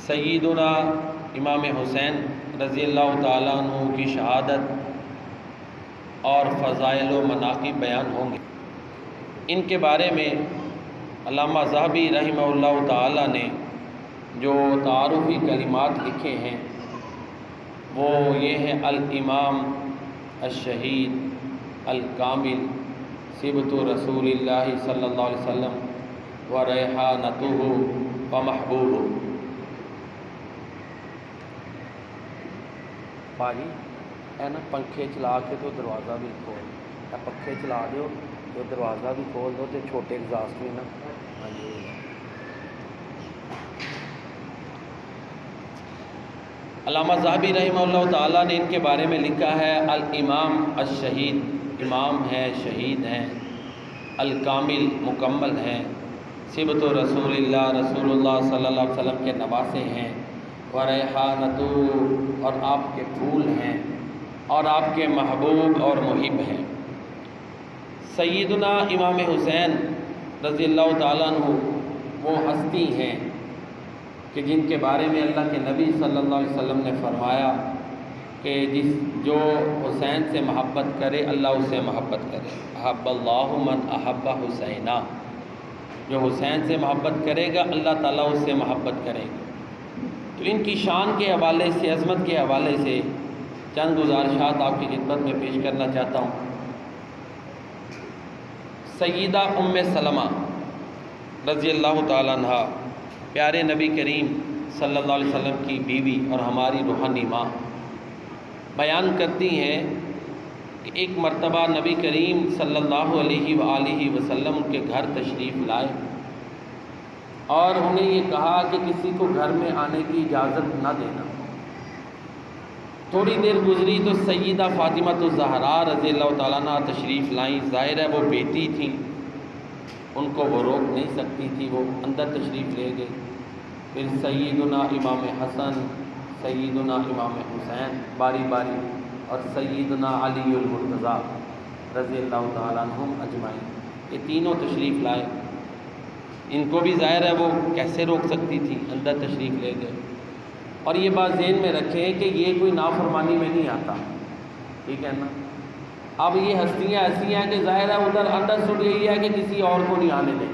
سیدنا امام حسین رضی اللہ تعالیٰ عنہ کی شہادت اور فضائل و مناقب بیان ہوں گے۔ ان کے بارے میں علامہ ذہبی رحمہ اللہ تعالیٰ نے جو تعارفی کلمات لکھے ہیں وہ یہ ہیں: الامام الشہید الکامل صبت رسول اللہ صلی اللہ علیہ وسلم و ریحانتہ و محبوب۔ بھاجی اے نا پنکھے چلا کے تو دروازہ بھی کھول، پنکھے چلا دیو تو دروازہ بھی کھول دو تو چھوٹے ایگزاسٹ بھی نا۔ ہاں جی، علامہ ذہبی رحمہ اللہ تعالیٰ نے ان کے بارے میں لکھا ہے: الامام الشہید، امام ہیں، شہید ہیں، الکامل، مکمل ہیں، صبت رسول اللہ، رسول اللہ صلی اللہ علیہ وسلم کے نواسے ہیں، وریحانتہ، اور آپ کے پھول ہیں، اور آپ کے محبوب اور محب ہیں۔ سیدنا امام حسین رضی اللہ تعالیٰ عنہ وہ ہستی ہیں کہ جن کے بارے میں اللہ کے نبی صلی اللہ علیہ وسلم نے فرمایا کہ جو حسین سے محبت کرے اللہ اس سے محبت کرے۔ احب اللہ من احب حسینہ، جو حسین سے محبت کرے گا اللہ تعالیٰ اس سے محبت کرے گا۔ تو ان کی شان کے حوالے سے، عظمت کے حوالے سے چند گزارشات آپ کی خدمت میں پیش کرنا چاہتا ہوں۔ سیدہ ام سلمہ رضی اللہ تعالیٰ عنہ پیارے نبی کریم صلی اللہ علیہ وسلم کی بیوی اور ہماری روحانی ماں بیان کرتی ہیں کہ ایک مرتبہ نبی کریم صلی اللہ علیہ وآلہ وسلم ان کے گھر تشریف لائے اور انہیں یہ کہا کہ کسی کو گھر میں آنے کی اجازت نہ دینا۔ تھوڑی دیر گزری تو سیدہ فاطمہ الزہرا رضی اللہ تعالیٰ عنہ تشریف لائیں۔ ظاہر ہے وہ بیٹی تھیں، ان کو وہ روک نہیں سکتی تھی، وہ اندر تشریف لے گئی۔ پھر سیدنا امام حسن، سیدنا امام حسین باری باری، اور سیدنا علی المرتضیٰ رضی اللہ تعالیٰ عنہم اجمعین، یہ تینوں تشریف لائے۔ ان کو بھی ظاہر ہے وہ کیسے روک سکتی تھی، اندر تشریف لے گئے۔ اور یہ بات ذہن میں رکھیں کہ یہ کوئی نافرمانی میں نہیں آتا، ٹھیک ہے نا۔ اب یہ ہستیاں ایسی ہیں کہ ظاہر ہے ادھر انڈرسٹوڈ یہی ہے کہ کسی اور کو نہیں آنے دیں۔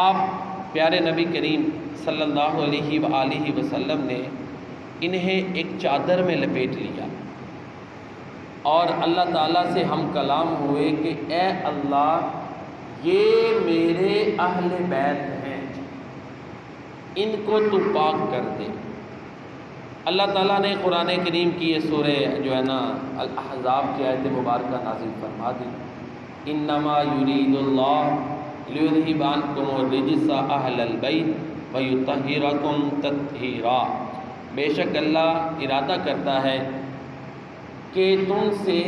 آپ پیارے نبی کریم صلی اللہ علیہ وآلہ وسلم نے انہیں ایک چادر میں لپیٹ لیا اور اللہ تعالیٰ سے ہم کلام ہوئے کہ اے اللہ، یہ میرے اہل بیت ہیں، ان کو تو پاک کر دے۔ اللہ تعالیٰ نے قرآن کریم کی یہ سورہ جو ہے نا الاحزاب کی آیت مبارکہ نازل فرما دی: انما یرید اللہ لیذھب عنکم الرجس اہل البیت ویطہرکم تطہیرا۔ بے شک اللہ ارادہ کرتا ہے کہ تم سے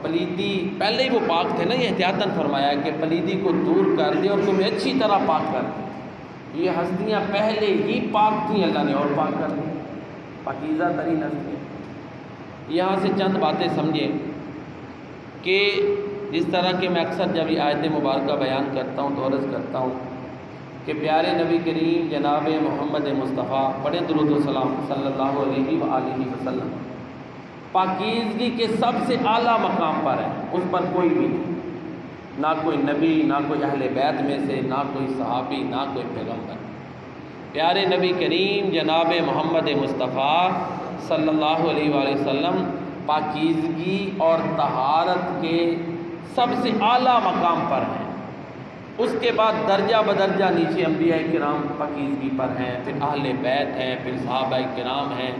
پلیدی، پہلے ہی وہ پاک تھے نا، یہ احتیاطاً فرمایا کہ پلیدی کو دور کر دے اور تمہیں اچھی طرح پاک کر دے۔ یہ ہستیاں پہلے ہی پاک تھیں، اللہ نے اور پاک کر دی، پاکیزہ ترین ہستیاں۔ یہاں سے چند باتیں سمجھیں کہ جس طرح کہ میں اکثر جب یہ آیت مبارکہ بیان کرتا ہوں تو عرض کرتا ہوں کہ پیارے نبی کریم جناب محمد مصطفیٰ بڑے درود و سلام صلی اللہ علیہ وآلہ وسلم پاکیزگی کے سب سے اعلیٰ مقام پر ہے، اس پر کوئی بھی نہیں، نہ کوئی نبی، نہ کوئی اہل بیت میں سے، نہ کوئی صحابی، نہ کوئی پیغمبر۔ پیارے نبی کریم جناب محمد مصطفیٰ صلی اللہ علیہ وآلہ وسلم پاکیزگی اور طہارت کے سب سے اعلیٰ مقام پر ہیں۔ اس کے بعد درجہ بدرجہ نیچے انبیاء کرام پاکیزگی پر ہیں، پھر اہل بیت ہیں، پھر صحابہ کرام ہیں،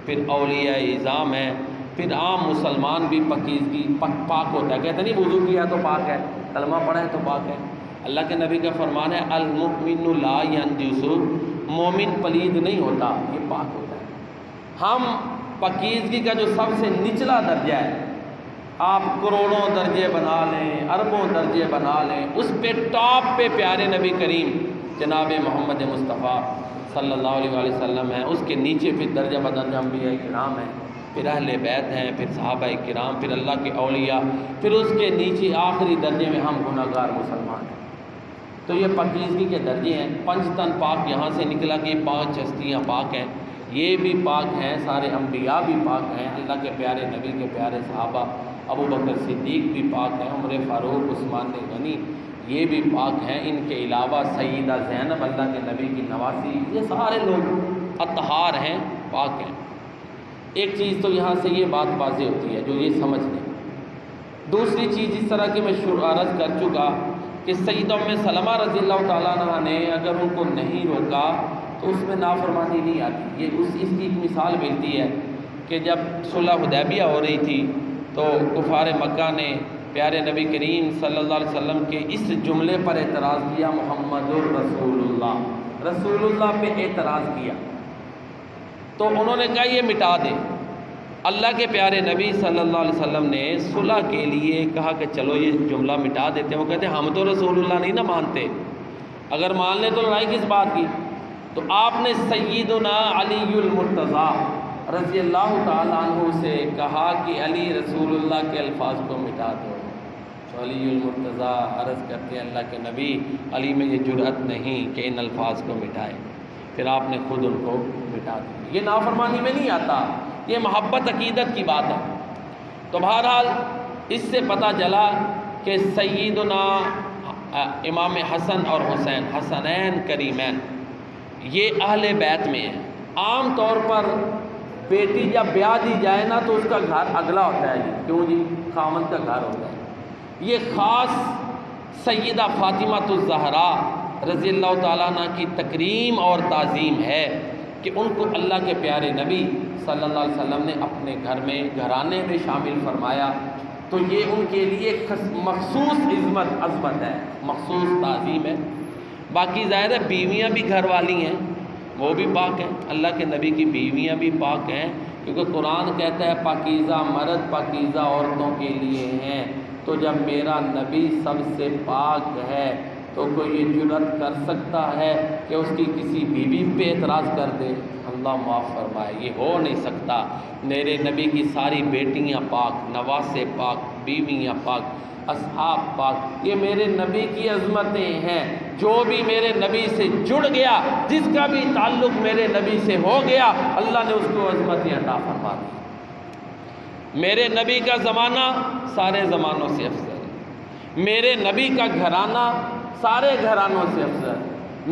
پھر اولیاء اعظام ہیں، پھر عام مسلمان بھی پاکیزگی پاک ہوتا ہے۔ کہتے نہیں وضو کیا تو پاک ہے، کلمہ پڑھا ہے تو پاک ہے۔ اللہ کے نبی کا فرمان ہے: المؤمن لا ينجس، مومن پلید نہیں ہوتا، یہ پاک ہوتا ہے۔ ہم پاکیزگی کا جو سب سے نچلا درجہ ہے، آپ کروڑوں درجے بنا لیں، اربوں درجے بنا لیں، اس پہ ٹاپ پہ پیارے نبی کریم جناب محمد مصطفیٰ صلی اللہ علیہ وآلہ وسلم ہیں، اس کے نیچے پھر درجہ بدرجہ انبیاء کرام ہیں، پھر اہل بیت ہیں، پھر صحابہ کرام، پھر اللہ کے اولیاء، پھر اس کے نیچے آخری درجے میں ہم گناہگار مسلمان ہیں۔ تو یہ پاکیزگی کے درجے ہیں۔ 5 تن پاک یہاں سے نکلا کہ 5 ہستیاں پاک ہیں، یہ بھی پاک ہیں، سارے انبیاء بھی پاک ہیں، اللہ کے پیارے نبی کے پیارے صحابہ ابو بکر صدیق بھی پاک ہیں، عمر فاروق، عثمان غنی یہ بھی پاک ہیں، ان کے علاوہ سیدہ زینب اللہ کے نبی کی نواسی، یہ سارے لوگ اطہار ہیں، پاک ہیں۔ ایک چیز تو یہاں سے یہ بات واضح ہوتی ہے جو یہ سمجھ لیں۔ دوسری چیز اس طرح کی میں عرض کر چکا کہ سیدہ ام سلمہ رضی اللہ تعالیٰ عنہ نے اگر ان کو نہیں روکا تو اس میں نافرمانی نہیں آتی۔ یہ اس کی ایک مثال ملتی ہے کہ جب صلح حدیبیہ ہو رہی تھی تو کفار مکہ نے پیارے نبی کریم صلی اللہ علیہ وسلم کے اس جملے پر اعتراض کیا، محمد الرسول اللہ، رسول اللہ پہ اعتراض کیا، تو انہوں نے کہا یہ مٹا دے۔ اللہ کے پیارے نبی صلی اللہ علیہ وسلم نے صلح کے لیے کہا کہ چلو یہ جملہ مٹا دیتے ہیں۔ وہ کہتے ہیں ہم تو رسول اللہ نہیں نہ مانتے، اگر مان لیں تو لڑائی کس بات کی؟ تو آپ نے سیدنا علی المرتضیٰ رضی اللہ تعالیٰ عنہ سے کہا کہ علی رسول اللہ کے الفاظ کو مٹا دو۔ تو علی المرتضیٰ عرض کرتے ہیں اللہ کے نبی، علی میں یہ جرأت نہیں کہ ان الفاظ کو مٹائے، پھر آپ نے خود ان کو مٹا دیا۔ یہ نافرمانی میں نہیں آتا، یہ محبت عقیدت کی بات ہے۔ تو بہرحال اس سے پتہ چلا کہ سیدنا امام حسن اور حسین، حسنین کریمین، یہ اہل بیت میں ہیں۔ عام طور پر بیٹی جب بیاہ دی جائے نا تو اس کا گھر اگلا ہوتا ہے جی، کیوں جی؟ خامند کا گھر ہوتا ہے۔ یہ خاص سیدہ فاطمہ الزہرا رضی اللہ تعالیٰ عنہ کی تکریم اور تعظیم ہے کہ ان کو اللہ کے پیارے نبی صلی اللہ علیہ وسلم نے اپنے گھر میں، گھرانے میں شامل فرمایا، تو یہ ان کے لیے مخصوص عظمت ہے، مخصوص تعظیم ہے۔ باقی ظاہر ہے بیویاں بھی گھر والی ہیں، وہ بھی پاک ہیں، اللہ کے نبی کی بیویاں بھی پاک ہیں، کیونکہ قرآن کہتا ہے پاکیزہ مرد پاکیزہ عورتوں کے لیے ہیں۔ تو جب میرا نبی سب سے پاک ہے تو کوئی یہ جرأت کر سکتا ہے کہ اس کی کسی بیوی پہ اعتراض کر دے؟ اللہ معاف فرمائے، یہ ہو نہیں سکتا۔ میرے نبی کی ساری بیٹیاں پاک، نواسے پاک، بیویاں پاک، اصحاب پاک، یہ میرے نبی کی عظمتیں ہیں۔ جو بھی میرے نبی سے جڑ گیا، جس کا بھی تعلق میرے نبی سے ہو گیا، اللہ نے اس کو عظمتیں عطا فرما دی۔ میرے نبی کا زمانہ سارے زمانوں سے افضل، میرے نبی کا گھرانہ سارے گھرانوں سے افضل،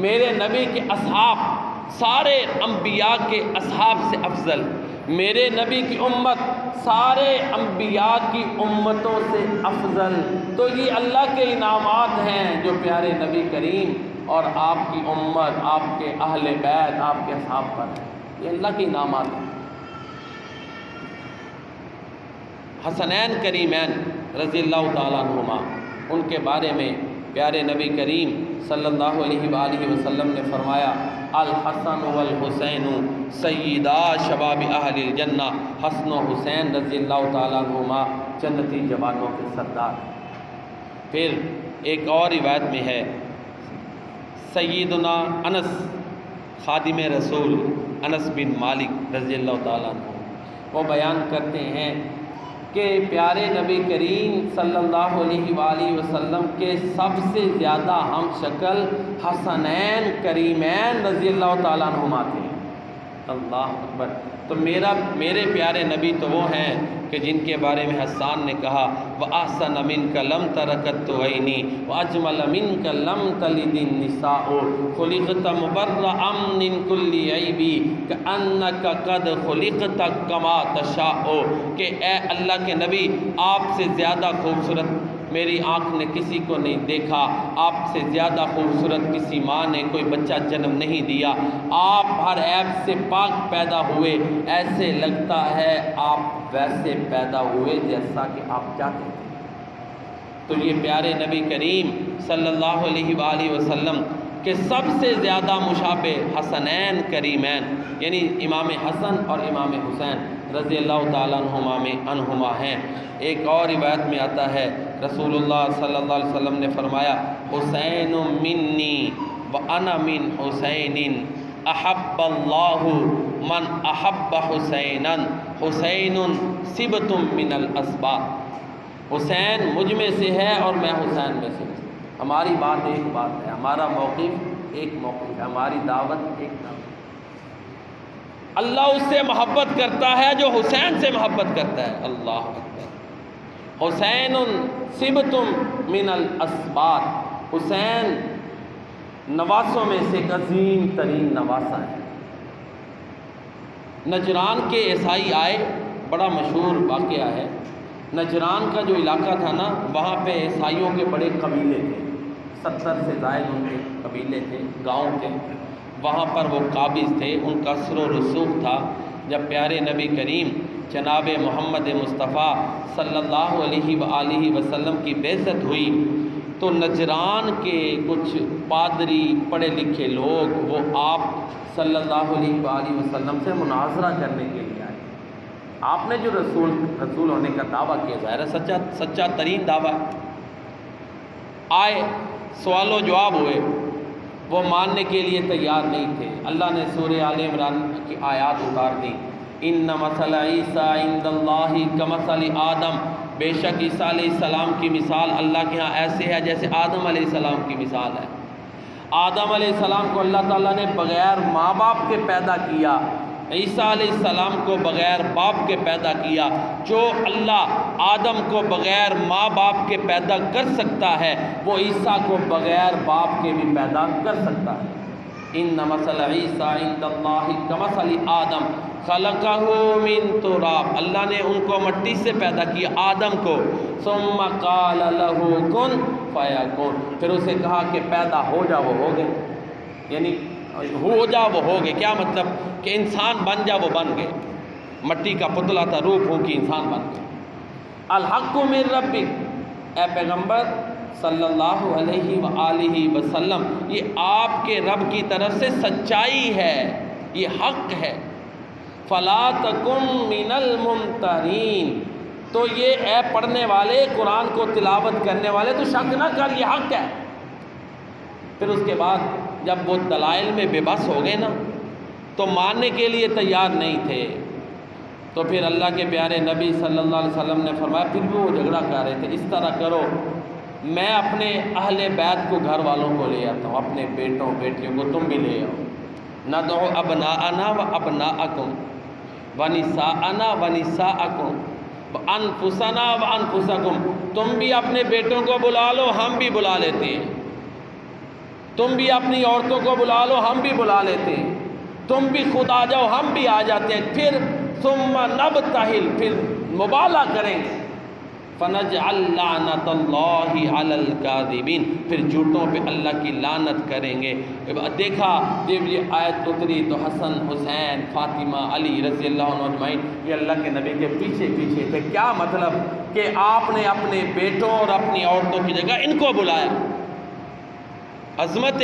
میرے نبی کے اصحاب سارے انبیاء کے اصحاب سے افضل، میرے نبی کی امت سارے انبیاء کی امتوں سے افضل۔ تو یہ اللہ کے انعامات ہیں جو پیارے نبی کریم اور آپ کی امت، آپ کے اہل بیت، آپ کے اصحاب پر ہیں، یہ اللہ کے انعامات ہیں۔ حسنین کریمین رضی اللہ تعالیٰ عنہما، ان کے بارے میں پیارے نبی کریم صلی اللہ علیہ وآلہ وسلم نے فرمایا، الحسن والحسین سیدا شباب اہل الجنہ، حسن و حسین رضی اللہ تعالیٰ عنہما جنتی جوانوں کے سردار۔ پھر ایک اور روایت میں ہے سیدنا انس خادم رسول انس بن مالک رضی اللہ تعالیٰ عنہ، وہ بیان کرتے ہیں کہ پیارے نبی کریم صلی اللہ علیہ وآلہ وسلم کے سب سے زیادہ ہم شکل حسنین کریمین رضی اللہ تعالیٰ عنہما تھے۔ اللہ اکبر۔ تو میرے پیارے نبی تو وہ ہیں کہ جن کے بارے میں حسان نے کہا وَأَحْسَنَ مِنْكَ لَمْ تَرَكَتْ عَيْنِي وَأَجْمَلَ مِنْكَ لَمْ تَلِدِ النِّسَاءُ خُلِقْتَ مُبَرَّأً مِنْ كُلِّ عَيْبٍ كَأَنَّكَ قَدْ خُلِقْتَ كَمَا تَشَاءُ، کہ اے اللہ کے نبی آپ سے زیادہ خوبصورت میری آنکھ نے کسی کو نہیں دیکھا، آپ سے زیادہ خوبصورت کسی ماں نے کوئی بچہ جنم نہیں دیا، آپ ہر عیب سے پاک پیدا ہوئے، ایسے لگتا ہے آپ ویسے پیدا ہوئے جیسا کہ آپ چاہتے تھے۔ تو یہ پیارے نبی کریم صلی اللہ علیہ وآلہ وسلم کہ سب سے زیادہ مشابہ حسنین کریمین یعنی امام حسن اور امام حسین رضی اللہ تعالیٰ عنہما ہیں۔ ایک اور روایت میں آتا ہے رسول اللہ صلی اللہ علیہ وسلم نے فرمایا حسین منی وانا من حسین احب اللہ من احب حسینا حسین سبت من الاسباط، حسین مجھ میں سے ہے اور میں حسین میں سے ہوں۔ ہماری بات ایک بات ہے، ہمارا موقف ایک موقف ہے، ہماری دعوت ایک دعوت۔ اللہ اس سے محبت کرتا ہے جو حسین سے محبت کرتا ہے۔ اللہ اکبر۔ حسین صبت من الاسباط، حسین نواسوں میں سے ایک عظیم ترین نواسہ ہے۔ نجران کے عیسائی آئے، بڑا مشہور واقعہ ہے۔ نجران کا جو علاقہ تھا نا، وہاں پہ عیسائیوں کے بڑے قبیلے تھے، 70 سے زائد ان کے قبیلے تھے، گاؤں تھے۔ وہاں پر وہ قابض تھے، ان کا اثر و رسوخ تھا۔ جب پیارے نبی کریم جناب محمد مصطفیٰ صلی اللہ علیہ وآلہ وسلم کی بعثت ہوئی تو نجران کے کچھ پادری پڑھے لکھے لوگ وہ آپ صلی اللہ علیہ وآلہ وسلم سے مناظرہ کرنے کے لیے آئے۔ آپ نے جو رسول ہونے کا دعویٰ کیا، ظاہر ہے سچا ترین دعویٰ آئے، سوال و جواب ہوئے، وہ ماننے کے لیے تیار نہیں تھے۔ اللہ نے سورہ آل عمران کی آیات اتار دی، ان مثل عیسیٰ عند اللہ کمثل آدم، بے شک عیسیٰ علیہ السلام کی مثال اللہ کے ہاں ایسے ہے جیسے آدم علیہ السلام کی مثال ہے۔ آدم علیہ السلام کو اللہ تعالیٰ نے بغیر ماں باپ کے پیدا کیا، عیسیٰ علیہ السلام کو بغیر باپ کے پیدا کیا۔ جو اللہ آدم کو بغیر ماں باپ کے پیدا کر سکتا ہے، وہ عیسیٰ کو بغیر باپ کے بھی پیدا کر سکتا ہے۔ ان مثل عیسیٰ عند اللہ کمثل آدم خلقہ من تراب، اللہ نے ان کو مٹی سے پیدا کیا، آدم کو، ثم قال له کن فیکون، پھر اسے کہا کہ پیدا ہو جا، وہ ہو گئے، یعنی ہو جا وہ ہو گئے۔ کیا مطلب؟ کہ انسان بن جا، وہ بن گئے۔ مٹی کا پتلا تھا، روح ہو کی انسان بن گئے۔ الحق من ربک، اے پیغمبر صلی اللہ علیہ وآلہ وسلم، یہ آپ کے رب کی طرف سے سچائی ہے، یہ حق ہے۔ فلا تکن من الممترین، تو یہ اے پڑھنے والے، قرآن کو تلاوت کرنے والے، تو شک نہ کر، یہ حق ہے۔ پھر اس کے بعد جب وہ دلائل میں بے بس ہو گئے نا، تو ماننے کے لیے تیار نہیں تھے، تو پھر اللہ کے پیارے نبی صلی اللہ علیہ وسلم نے فرمایا، پھر بھی وہ جھگڑا کر رہے تھے، اس طرح کرو، میں اپنے اہل بیت کو، گھر والوں کو لے آتا ہوں، اپنے بیٹوں بیٹیوں کو تم بھی لے آؤ، ندعو ابناءنا و ابناءکم ونساءنا ونساءکم وانفسنا وانفسکم، تم بھی اپنے بیٹوں کو بلا لو، ہم بھی بلا لیتے ہیں، تم بھی اپنی عورتوں کو بلا لو، ہم بھی بلا لیتے ہیں، تم بھی خود آ جاؤ، ہم بھی آ جاتے ہیں، پھر ثم نبتہل، پھر مبالغہ کریں گے، فنجعل لعنت اللہ علی الکاذبین، پھر جھوٹوں پہ اللہ کی لعنت کریں گے۔ دیکھا جب یہ آیت اتری تو حسن، حسین، فاطمہ، علی رضی اللہ عنہ اجمعین یہ اللہ کے نبی کے پیچھے پیچھے تھے۔ کیا مطلب؟ کہ آپ نے اپنے بیٹوں اور اپنی عورتوں کی جگہ ان کو بلایا۔ عظمت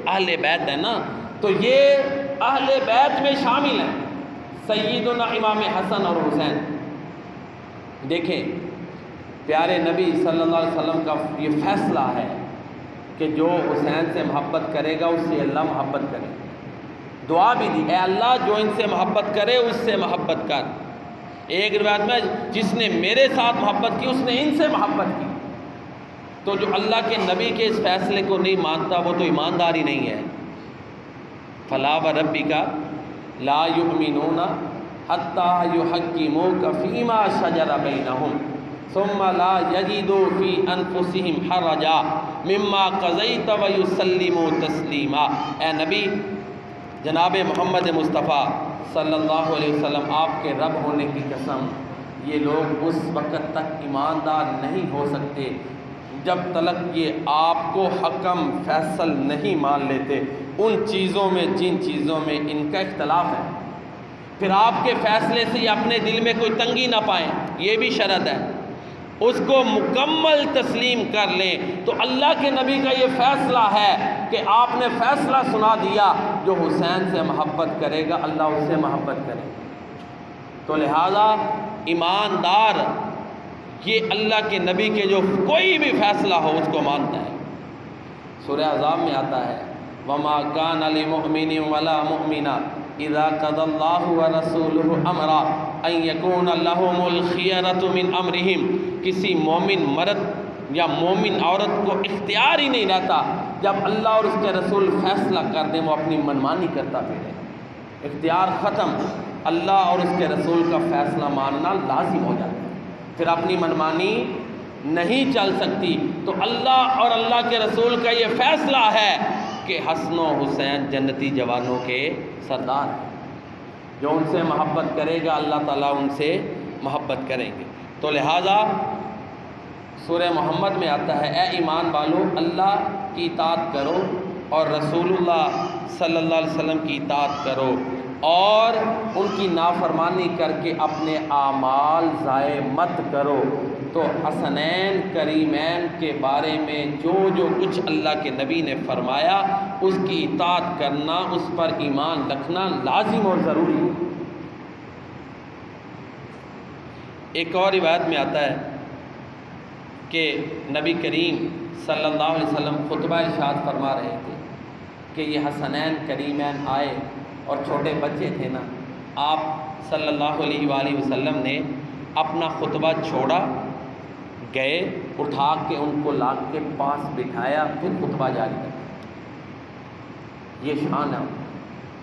اہل بیت ہے نا، تو یہ اہل بیت میں شامل ہیں، سیدنا امام حسن اور حسین۔ دیکھیں پیارے نبی صلی اللہ علیہ وسلم کا یہ فیصلہ ہے کہ جو حسین سے محبت کرے گا اس سے اللہ محبت کرے گا۔ دعا بھی دی، اے اللہ جو ان سے محبت کرے اس سے محبت کر۔ ایک روایت میں جس نے میرے ساتھ محبت کی اس نے ان سے محبت کی۔ تو جو اللہ کے نبی کے اس فیصلے کو نہیں مانتا وہ تو ایمانداری نہیں ہے۔ فلا وربک لا یؤمنون حتی یحکموک فیما شجر بینہم ثم لا یجدوا فی انفسہم حرجا مما قضیت ویسلموا تسلیما۔ اے نبی جناب محمد مصطفیٰ صلی اللہ علیہ وسلم، آپ کے رب ہونے کی قسم، یہ لوگ اس وقت تک ایماندار نہیں ہو سکتے جب تک یہ آپ کو حکم فیصل نہیں مان لیتے ان چیزوں میں جن چیزوں میں ان کا اختلاف ہے۔ پھر آپ کے فیصلے سے یہ اپنے دل میں کوئی تنگی نہ پائیں، یہ بھی شرط ہے، اس کو مکمل تسلیم کر لیں۔ تو اللہ کے نبی کا یہ فیصلہ ہے کہ آپ نے فیصلہ سنا دیا، جو حسین سے محبت کرے گا اللہ اس سے محبت کرے گا۔ تو لہذا ایماندار یہ اللہ کے نبی کے جو کوئی بھی فیصلہ ہو اس کو مانتا ہے۔ سورہ احزاب میں آتا ہے وَمَا كَانَ لِمُؤْمِنٍ وَلَا مُؤْمِنَةٍ إِذَا قَضَى اللَّهُ وَرَسُولُهُ أَمْرًا أَن يَكُونَ لَهُمُ الْخِيَرَةُ مِنْ أَمْرِهِمْ، کسی مومن مرد یا مومن عورت کو اختیار ہی نہیں رہتا جب اللہ اور اس کے رسول فیصلہ کر دیں وہ اپنی منمانی کرتا پھرے. اختیار ختم، اللہ اور اس کے رسول کا فیصلہ ماننا لازم ہو جاتا ہے، پھر اپنی منمانی نہیں چل سکتی. تو اللہ اور اللہ کے رسول کا یہ فیصلہ ہے کہ حسن و حسین جنتی جوانوں کے سردار ہیں، جو ان سے محبت کرے گا اللہ تعالیٰ ان سے محبت کریں گے. تو لہٰذا سورہ محمد میں آتا ہے اے ایمان والو اللہ کی اطاعت کرو اور رسول اللہ صلی اللہ علیہ وسلم کی اطاعت کرو اور ان کی نافرمانی کر کے اپنے اعمال ضائع مت کرو. تو حسنین کریمین کے بارے میں جو کچھ اللہ کے نبی نے فرمایا اس کی اطاعت کرنا، اس پر ایمان رکھنا لازم اور ضروری ہے. ایک اور روایت میں آتا ہے کہ نبی کریم صلی اللہ علیہ وسلم خطبہ ارشاد فرما رہے تھے کہ یہ حسنین کریمین آئے اور چھوٹے بچے تھے نا، آپ صلی اللہ علیہ وآلہ وسلم نے اپنا خطبہ چھوڑا، گئے اٹھا کے ان کو لا کے پاس بٹھایا، پھر خطبہ جاری کیا. یہ شان ہے.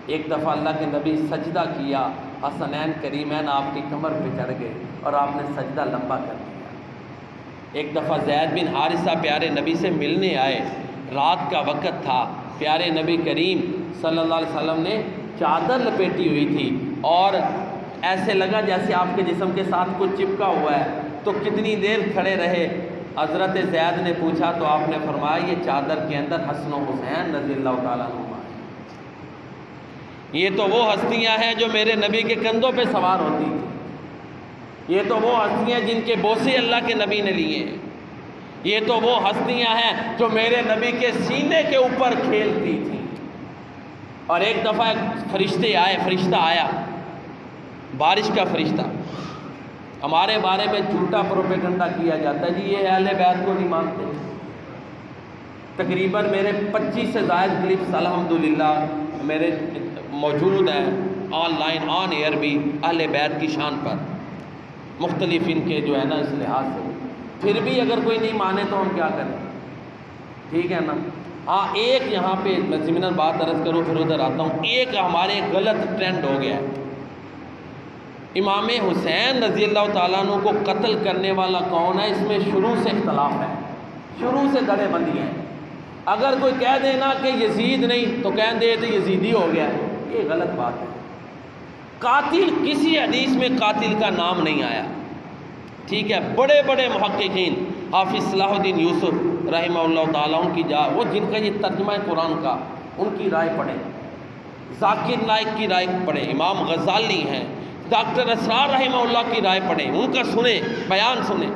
ایک دفعہ اللہ کے نبی سجدہ کیا، حسنین کریمین آپ کی کمر پہ چڑھ گئے اور آپ نے سجدہ لمبا کر دیا. ایک دفعہ زید بن حارثہ پیارے نبی سے ملنے آئے، رات کا وقت تھا، پیارے نبی کریم صلی اللہ علیہ وسلم نے چادر لپیٹی ہوئی تھی اور ایسے لگا جیسے آپ کے جسم کے ساتھ کچھ چپکا ہوا ہے. تو کتنی دیر کھڑے رہے. حضرت زید نے پوچھا تو آپ نے فرمایا یہ چادر کے اندر حسن و حسین رضی اللہ تعالیٰ عنہ، یہ تو وہ ہستیاں ہیں جو میرے نبی کے کندھوں پہ سوار ہوتی تھی، یہ تو وہ ہستیاں جن کے بوسے اللہ کے نبی نے لیے ہیں، یہ تو وہ ہستیاں ہیں جو میرے نبی کے سینے کے اوپر کھیلتی تھیں. اور ایک دفعہ فرشتہ آیا، بارش کا فرشتہ. ہمارے بارے میں جھوٹا پروپیگنڈا کیا جاتا ہے، جی یہ اہل بیت کو نہیں مانتے. تقریباً میرے 25 سے زائد کلپس الحمدللہ میرے موجود ہیں آن لائن آن ایئر بھی اہل بیت کی شان پر، مختلف ان کے جو ہے نا اس لحاظ سے. پھر بھی اگر کوئی نہیں مانے تو ہم کیا کریں، ٹھیک ہے نا. ہاں ایک یہاں پہ میں ضمناً بات عرض کروں پھر ادھر آتا ہوں. ایک ہمارے غلط ٹرینڈ ہو گیا ہے. امام حسین رضی اللہ تعالیٰ عنہ کو قتل کرنے والا کون ہے، اس میں شروع سے اختلاف ہے، شروع سے دڑے بندی ہیں. اگر کوئی کہہ دے نا کہ یزید نہیں تو کہہ دے تو یزیدی ہو گیا، یہ غلط بات ہے. قاتل کسی حدیث میں قاتل کا نام نہیں آیا، ٹھیک ہے. بڑے بڑے محققین حافظ صلاح الدین یوسف رحمہ اللہ تعالیٰ ان کی وہ جن کا یہ ترجمہ ہے قرآن کا، ان کی رائے پڑھیں، ذاکر نائک کی رائے پڑھیں، امام غزالی ہیں، ڈاکٹر اسرار رحمہ اللہ کی رائے پڑھیں، ان کا سنیں، بیان سنیں.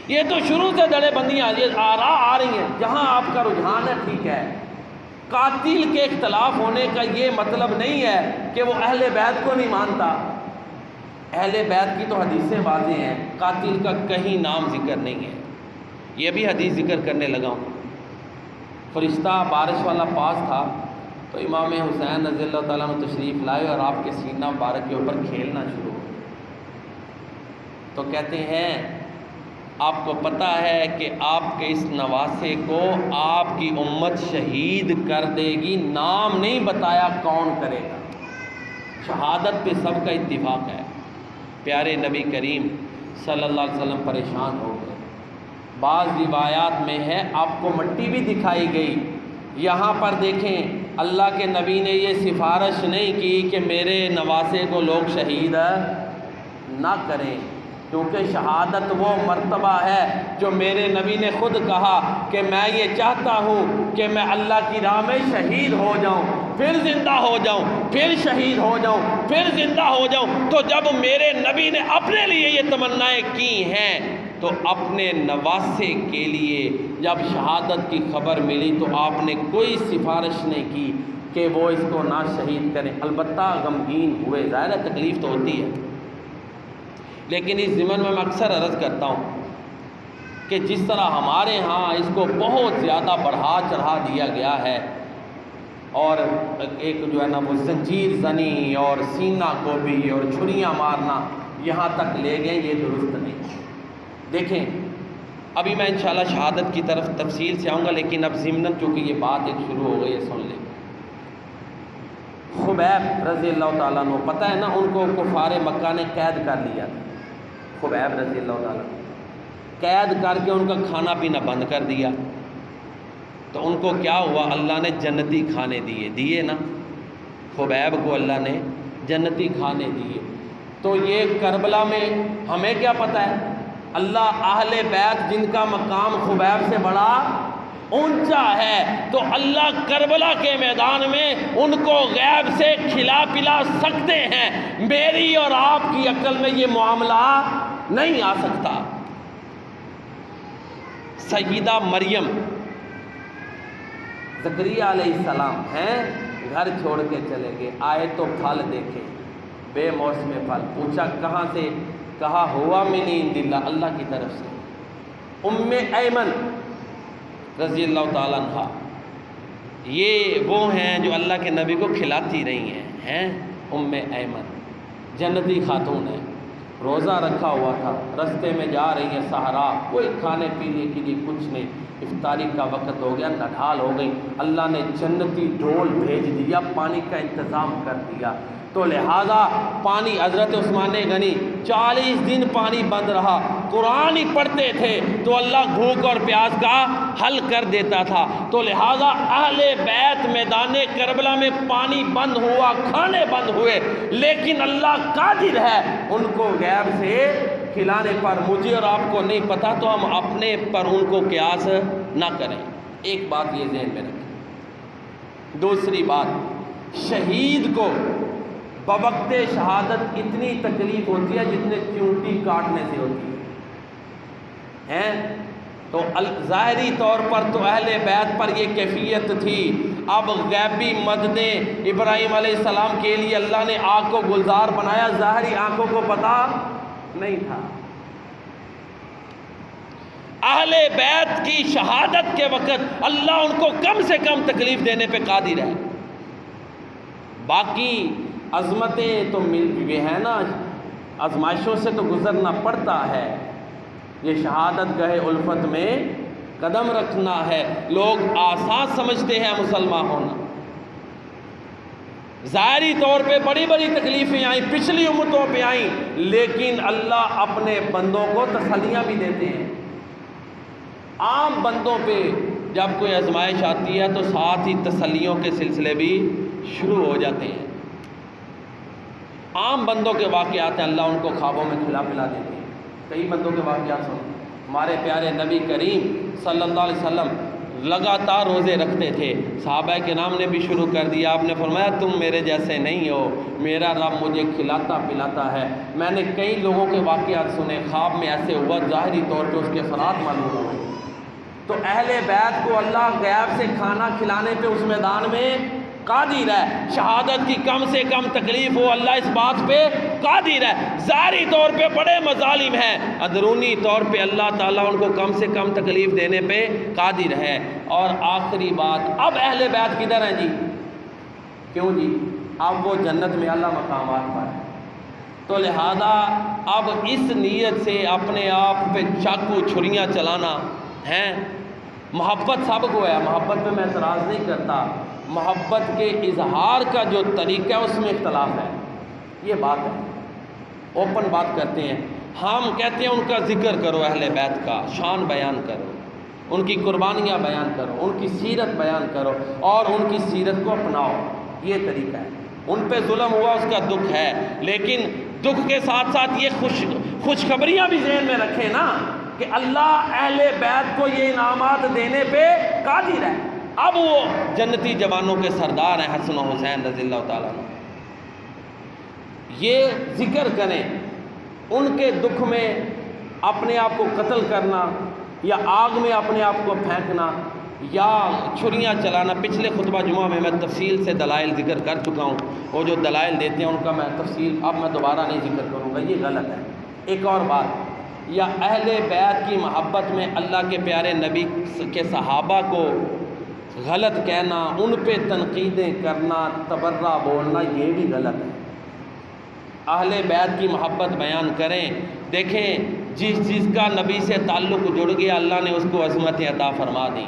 یہ تو شروع سے دڑے بندیاں یہ آراء آ رہی ہیں، جہاں آپ کا رجحان ہے ٹھیک ہے. قاتل کے اختلاف ہونے کا یہ مطلب نہیں ہے کہ وہ اہل بیت کو نہیں مانتا. اہل بیت کی تو حدیثیں واضح ہیں، قاتل کا کہیں نام ذکر نہیں ہے. یہ بھی حدیث ذکر کرنے لگا ہوں. فرشتہ بارش والا پاس تھا تو امام حسین رضی اللہ تعالیٰ عنہ تشریف لائے اور آپ کے سینہ مبارک کے اوپر کھیلنا شروع ہو. تو کہتے ہیں آپ کو پتہ ہے کہ آپ کے اس نواسے کو آپ کی امت شہید کر دے گی، نام نہیں بتایا کون کرے گا. شہادت پہ سب کا اتفاق ہے. پیارے نبی کریم صلی اللہ علیہ وسلم پریشان ہو گئے. بعض روایات میں ہے آپ کو مٹی بھی دکھائی گئی. یہاں پر دیکھیں اللہ کے نبی نے یہ سفارش نہیں کی کہ میرے نواسے کو لوگ شہید نہ کریں، کیونکہ شہادت وہ مرتبہ ہے جو میرے نبی نے خود کہا کہ میں یہ چاہتا ہوں کہ میں اللہ کی راہ میں شہید ہو جاؤں، پھر زندہ ہو جاؤں، پھر شہید ہو جاؤں، پھر زندہ ہو جاؤں. تو جب میرے نبی نے اپنے لیے یہ تمنائیں کی ہیں تو اپنے نواسے کے لیے جب شہادت کی خبر ملی تو آپ نے کوئی سفارش نہیں کی کہ وہ اس کو نہ شہید کریں. البتہ غمگین ہوئے، ظاہر ہے تکلیف تو ہوتی ہے، لیکن اس ضمن میں اکثر عرض کرتا ہوں کہ جس طرح ہمارے ہاں اس کو بہت زیادہ بڑھا چڑھا دیا گیا ہے اور ایک جو ہے نا وہ زنجیر زنی اور سینہ کو بھی اور چھریاں مارنا یہاں تک لے گئے، یہ درست نہیں. دیکھیں ابھی میں انشاءاللہ شہادت کی طرف تفصیل سے آؤں گا، لیکن اب ضمناً چونکہ یہ بات ایک شروع ہو گئی ہے، سن لیں۔ خبیب رضی اللہ تعالیٰ عنہ، پتہ ہے نا ان کو کفار مکہ نے قید کر لیا تھا۔ خبیب رضی اللہ تعالیٰ عنہ قید کر کے ان کا کھانا پینا بند کر دیا، تو ان کو کیا ہوا؟ اللہ نے جنتی کھانے دیے نا، خبیب کو اللہ نے جنتی کھانے دیے۔ تو یہ کربلا میں ہمیں کیا پتہ ہے؟ اللہ اہل بیت جن کا مقام خبیب سے بڑا اونچا ہے، تو اللہ کربلا کے میدان میں ان کو غیب سے کھلا پلا سکتے ہیں۔ میری اور آپ کی عقل میں یہ معاملہ نہیں آ سکتا۔ سیدہ مریم زکریہ علیہ السلام ہیں، گھر چھوڑ کے چلے گئے، آئے تو پھل دیکھے، بے موسم پھل، پوچھا کہاں سے؟ کہا ہوا من عند اللہ، اللہ کی طرف سے۔ ام ایمن رضی اللہ تعالیٰ عنہ، یہ وہ ہیں جو اللہ کے نبی کو کھلاتی رہی ہیں ام ایمن جنتی خاتون ہے، روزہ رکھا ہوا تھا، رستے میں جا رہی ہے صحرا، کوئی کھانے پینے کے لیے کچھ نہیں، افطاری کا وقت ہو گیا، نڈھال ہو گئی، اللہ نے جنتی ڈول بھیج دیا، پانی کا انتظام کر دیا، تو لہذا پانی حضرت عثمان غنی 40 دن پانی بند رہا، قرآن ہی پڑھتے تھے تو اللہ بھوک اور پیاس کا حل کر دیتا تھا، تو لہذا اہل بیت میدان کربلا میں پانی بند ہوا، کھانے بند ہوئے، لیکن اللہ قادر ہے ان کو غیب سے کھلانے پر۔ مجھے اور آپ کو نہیں پتہ تو ہم اپنے پر ان کو قیاس نہ کریں، ایک بات یہ ذہن میں رکھیں۔ دوسری بات، شہید کو بوقت شہادت اتنی تکلیف ہوتی ہے جتنے چونٹی کاٹنے سے ہوتی ہے، تو ظاہری طور پر تو اہل بیت پر یہ کیفیت تھی، اب غیبی مددیں ابراہیم علیہ السلام کے لیے اللہ نے آنکھ کو گلزار بنایا، ظاہری آنکھوں کو پتہ نہیں تھا۔ اہل بیت کی شہادت کے وقت اللہ ان کو کم سے کم تکلیف دینے پہ قادر ہے، باقی عظمتیں تو مل چکے ہیں نا، آزمائشوں سے تو گزرنا پڑتا ہے، یہ شہادت گاہ الفت میں قدم رکھنا ہے۔ لوگ آسان سمجھتے ہیں مسلمان ہونا، ظاہری طور پہ بڑی بڑی تکلیفیں آئیں، پچھلی امتوں پہ آئیں، لیکن اللہ اپنے بندوں کو تسلیاں بھی دیتے ہیں۔ عام بندوں پہ جب کوئی آزمائش آتی ہے تو ساتھ ہی تسلیوں کے سلسلے بھی شروع ہو جاتے ہیں۔ عام بندوں کے واقعات ہیں، اللہ ان کو خوابوں میں کھلا پلا دیتے ہیں۔ کئی بندوں کے واقعات سنیں، ہمارے پیارے نبی کریم صلی اللہ علیہ وسلم لگاتار روزے رکھتے تھے، صحابہ کرام نے بھی شروع کر دیا، آپ نے فرمایا تم میرے جیسے نہیں ہو، میرا رب مجھے کھلاتا پلاتا ہے۔ میں نے کئی لوگوں کے واقعات سنے، خواب میں ایسے ہوا، ظاہری طور پہ اس کے اثرات معلوم ہوئے۔ تو اہل بیت کو اللہ غیب سے کھانا کھلانے پہ اس میدان میں قادر ہے، شہادت کی کم سے کم تکلیف ہو، اللہ اس بات پہ قادر ہے۔ ظاہری طور پہ بڑے مظالم ہیں، اندرونی طور پہ اللہ تعالیٰ ان کو کم سے کم تکلیف دینے پہ قادر ہے۔ اور آخری بات، اب اہل بیت کدھر ہیں جی؟ کیوں جی؟ اب وہ جنت میں اعلیٰ مقامات پر ہے، تو لہذا اب اس نیت سے اپنے آپ پہ چاقو چھریاں چلانا ہے، محبت سب کو ہے، محبت پہ میں اعتراض نہیں کرتا، محبت کے اظہار کا جو طریقہ ہے اس میں اختلاف ہے، یہ بات ہے، اوپن بات کرتے ہیں۔ ہم کہتے ہیں ان کا ذکر کرو، اہل بیت کا شان بیان کرو، ان کی قربانیاں بیان کرو، ان کی سیرت بیان کرو اور ان کی سیرت کو اپناؤ، یہ طریقہ ہے۔ ان پہ ظلم ہوا اس کا دکھ ہے، لیکن دکھ کے ساتھ ساتھ یہ خوشخبریاں بھی ذہن میں رکھیں نا کہ اللہ اہل بیت کو یہ انعامات دینے پہ قادر ہے۔ اب وہ جنتی جوانوں کے سردار ہیں حسن و حسین رضی اللہ تعالیٰ عنہ، یہ ذکر کریں، ان کے دکھ میں اپنے آپ کو قتل کرنا یا آگ میں اپنے آپ کو پھینکنا یا چھریاں چلانا، پچھلے خطبہ جمعہ میں تفصیل سے دلائل ذکر کر چکا ہوں، وہ جو دلائل دیتے ہیں ان کا میں تفصیل اب میں دوبارہ نہیں ذکر کروں گا، یہ غلط ہے۔ ایک اور بات، یا اہل بیت کی محبت میں اللہ کے پیارے نبی کے صحابہ کو غلط کہنا، ان پہ تنقیدیں کرنا، تبرہ بولنا، یہ بھی غلط ہے۔ اہل بیت کی محبت بیان کریں۔ دیکھیں جس کا نبی سے تعلق جڑ گیا اللہ نے اس کو عظمتیں عطا فرما دی۔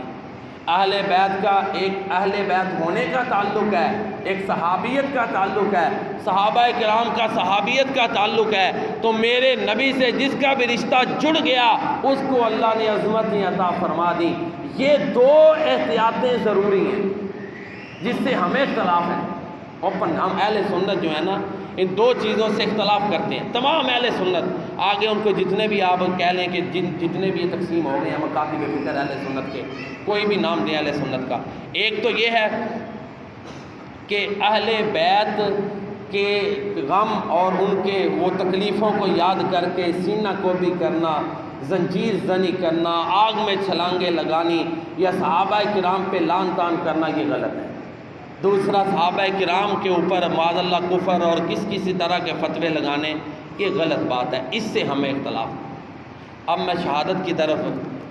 اہل بیت کا ایک اہل بیت ہونے کا تعلق ہے، ایک صحابیت کا تعلق ہے، صحابہ کرام کا صحابیت کا تعلق ہے، تو میرے نبی سے جس کا بھی رشتہ جڑ گیا اس کو اللہ نے عظمتیں عطا فرما دی۔ یہ دو احتیاطیں ضروری ہیں جس سے ہمیں اختلاف ہے۔ ہم اہل سنت جو ہے نا ان دو چیزوں سے اختلاف کرتے ہیں، تمام اہل سنت، آگے ان کو جتنے بھی آپ کہہ لیں کہ جتنے بھی یہ تقسیم ہو گئے ہیں مکاتب فکر اہل سنت کے، کوئی بھی نام دیں اہل سنت کا، ایک تو یہ ہے کہ اہل بیت کے غم اور ان کے وہ تکلیفوں کو یاد کر کے سینہ کو بھی کرنا، زنجیر زنی کرنا، آگ میں چھلانگیں لگانی یا صحابہ کرام پہ لعن طعن کرنا، یہ غلط ہے۔ دوسرا، صحابہ کرام کے اوپر معاذ اللہ کفر اور کسی طرح کے فتوے لگانے، یہ غلط بات ہے، اس سے ہمیں اختلاف۔ اب میں شہادت کی طرف،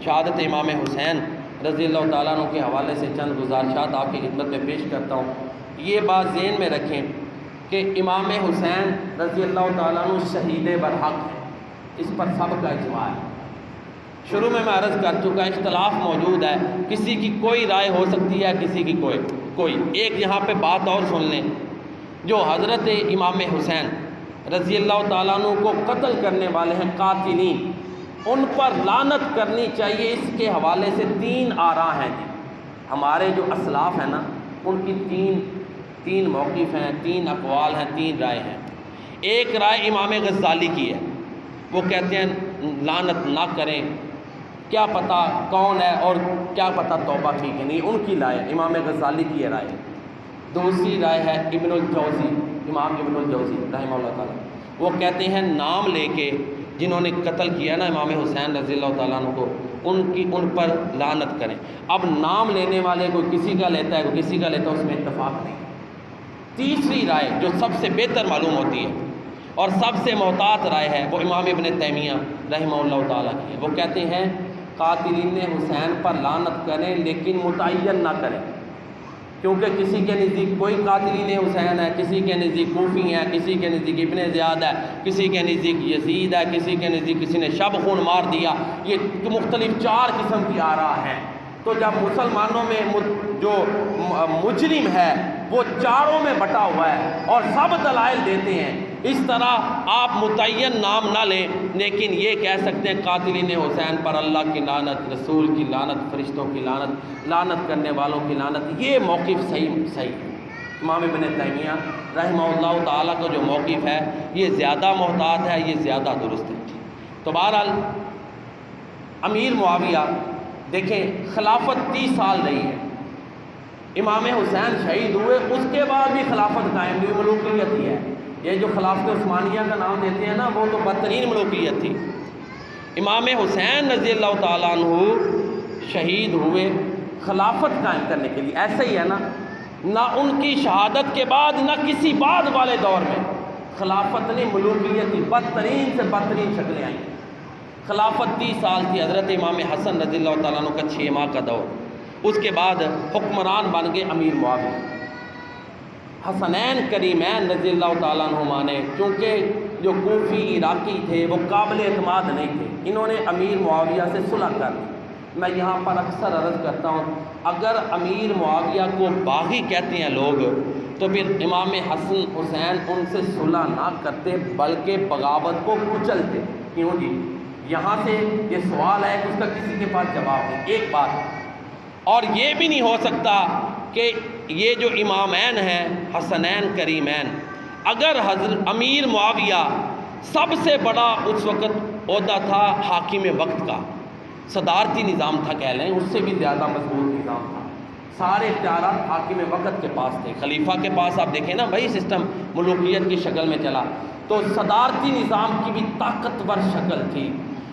شہادت امام حسین رضی اللہ تعالیٰ عنہ کے حوالے سے چند گزارشات آپ کی خدمت میں پیش کرتا ہوں۔ یہ بات ذہن میں رکھیں کہ امام حسین رضی اللہ تعالیٰ عنہ شہید برحق ہیں، اس پر سب کا اجماع ہے۔ شروع میں عرض کر چکا، اختلاف موجود ہے، کسی کی کوئی رائے ہو سکتی ہے، کسی کی کوئی۔ ایک یہاں پہ بات اور سن لیں، جو حضرت امام حسین رضی اللہ تعالیٰ عنہ کو قتل کرنے والے ہیں قاتلین، ان پر لعنت کرنی چاہیے، اس کے حوالے سے تین آراء ہیں جی۔ ہمارے جو اسلاف ہیں نا ان کی تین موقف ہیں، تین اقوال ہیں، تین رائے ہیں۔ ایک رائے امام غزالی کی ہے، وہ کہتے ہیں لعنت نہ کریں، کیا پتہ کون ہے اور کیا پتہ توبہ کی کہ نہیں، ان کی رائے امام غزالی کی یہ رائے ہے۔ دوسری رائے ہے ابن الجوزی، امام ابن الجوزی رحمہ اللہ تعالیٰ، وہ کہتے ہیں نام لے کے جنہوں نے قتل کیا نا امام حسین رضی اللہ تعالیٰ عنہ کو، ان پر لعنت کریں۔ اب نام لینے والے کوئی کسی کا لیتا ہے، کوئی کسی کا لیتا ہے، اس میں اتفاق نہیں۔ تیسری رائے جو سب سے بہتر معلوم ہوتی ہے اور سب سے محتاط رائے ہے، وہ امام ابن تیمیہ رحمہ اللہ تعالیٰ کی ہے۔ وہ کہتے ہیں قاتلین حسین پر لعنت کریں لیکن متعین نہ کریں، کیونکہ کسی کے نزدیک کوئی قاتلین حسین ہے، کسی کے نزدیک کوفی ہیں، کسی کے نزدیک ابن زیاد ہے، کسی کے نزدیک یزید ہے، کسی کے نزدیک کسی نے شب خون مار دیا، یہ مختلف 4 قسم کی آراء ہیں۔ تو جب مسلمانوں میں جو مجرم ہے وہ چاروں میں بٹا ہوا ہے اور سب دلائل دیتے ہیں، اس طرح آپ متعین نام نہ لیں، لیکن یہ کہہ سکتے ہیں قاتلین حسین پر اللہ کی لعنت، رسول کی لعنت، فرشتوں کی لعنت، لعنت کرنے والوں کی لعنت، یہ موقف صحیح ہے۔ امام ابن تیمیہ رحمہ اللہ تعالیٰ کا جو موقف ہے یہ زیادہ محتاط ہے، یہ زیادہ درست ہے۔ تو بہرحال امیر معاویہ دیکھیں خلافت 30 سال رہی ہے، امام حسین شہید ہوئے، اس کے بعد بھی خلافت قائم ہوئی، ملوکیت ہی ہے۔ یہ جو خلافت عثمانیہ کا نام دیتے ہیں نا وہ تو بدترین ملوکیت تھی۔ امام حسین رضی اللہ تعالیٰ عنہ شہید ہوئے خلافت قائم کرنے کے لیے، ایسا ہی ہے نا، نہ ان کی شہادت کے بعد نہ کسی بعد والے دور میں خلافت نے ملوکیت کی بدترین سے بدترین شکلیں آئیں۔ خلافت 30 سال تھی، حضرت امام حسن رضی اللہ تعالیٰ عنہ کا 6 ماہ کا دور، اس کے بعد حکمران بن گئے امیر معاویہ۔ حسنین کریمین رضی اللہ تعالیٰ عنہما نے، چونکہ جو کوفی عراقی تھے وہ قابل اعتماد نہیں تھے، انہوں نے امیر معاویہ سے صلح کر لی۔ میں یہاں پر اکثر عرض کرتا ہوں، اگر امیر معاویہ کو باغی کہتے ہیں لوگ تو پھر امام حسن حسین ان سے صلح نہ کرتے بلکہ بغاوت کو کچلتے۔ کیوں جی؟ یہاں سے یہ سوال ہے کہ اس کا کسی کے پاس جواب نہیں۔ ایک بات اور یہ بھی نہیں ہو سکتا کہ یہ جو امامین ہیں حسنین کریمین، اگر حضرت امیر معاویہ سب سے بڑا اس وقت عہدہ تھا حاکم وقت کا، صدارتی نظام تھا کہہ لیں، اس سے بھی زیادہ مضبوط نظام تھا، سارے اختیارات حاکم وقت کے پاس تھے، خلیفہ کے پاس آپ دیکھیں نا وہی سسٹم ملوکیت کی شکل میں چلا، تو صدارتی نظام کی بھی طاقتور شکل تھی،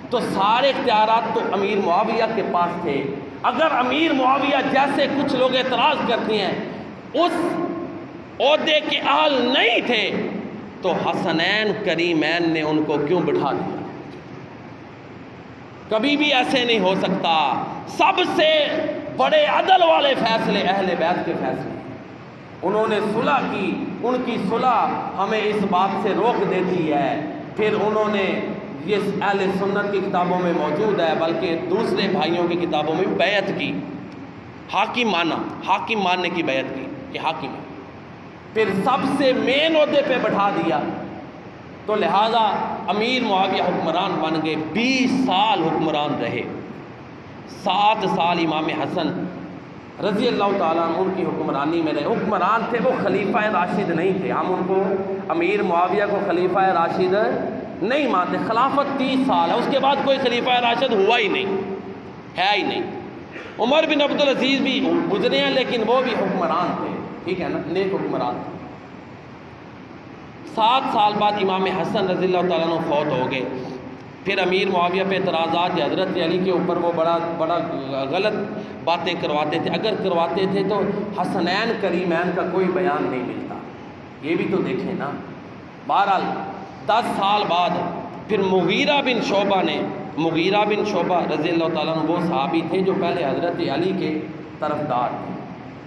تو سارے اختیارات تو امیر معاویہ کے پاس تھے۔ اگر امیر معاویہ جیسے کچھ لوگ اعتراض کرتے ہیں اس عہدے کے اہل نہیں تھے تو حسنین کریمین نے ان کو کیوں بٹھا دیا؟ کبھی بھی ایسے نہیں ہو سکتا۔ سب سے بڑے عدل والے فیصلے اہل بیت کے فیصلے، انہوں نے صلح کی، ان کی صلح ہمیں اس بات سے روک دیتی ہے۔ پھر انہوں نے یہ اہل سنت کی کتابوں میں موجود ہے، بلکہ دوسرے بھائیوں کی کتابوں میں بیعت کی، حاکم ماننے کی بیعت کی کہ حاکم ہے، پھر سب سے مین عہدے پہ بٹھا دیا، تو لہذا امیر معاویہ حکمران بن گئے، 20 سال حکمران رہے، 7 سال امام حسن رضی اللہ تعالیٰ عنہ کی حکمرانی میں رہے، حکمران تھے، وہ خلیفہ راشد نہیں تھے، ہم ان کو امیر معاویہ کو خلیفہ راشد نہیں مانتے، خلافت 30 سال ہے، اس کے بعد کوئی خلیفہ راشد ہوا ہی نہیں، ہے ہی نہیں۔ عمر بن عبدالعزیز بھی گزرے ہیں لیکن وہ بھی حکمران تھے، ٹھیک ہے نا، نیک حکمران تھے۔ 7 سال بعد امام حسن رضی اللہ تعالیٰ عنہ فوت ہو گئے، پھر امیر معاویہ پہ اعتراضات، حضرت علی کے اوپر وہ بڑا غلط باتیں کرواتے تھے، اگر کرواتے تھے تو حسنین کریمین کا کوئی بیان نہیں ملتا، یہ بھی تو دیکھیں نا۔ بہرحال 10 سال بعد پھر مغیرہ بن شعبہ رضی اللہ تعالیٰ عنہ وہ صحابی تھے جو پہلے حضرت علی کے طرفدار تھے،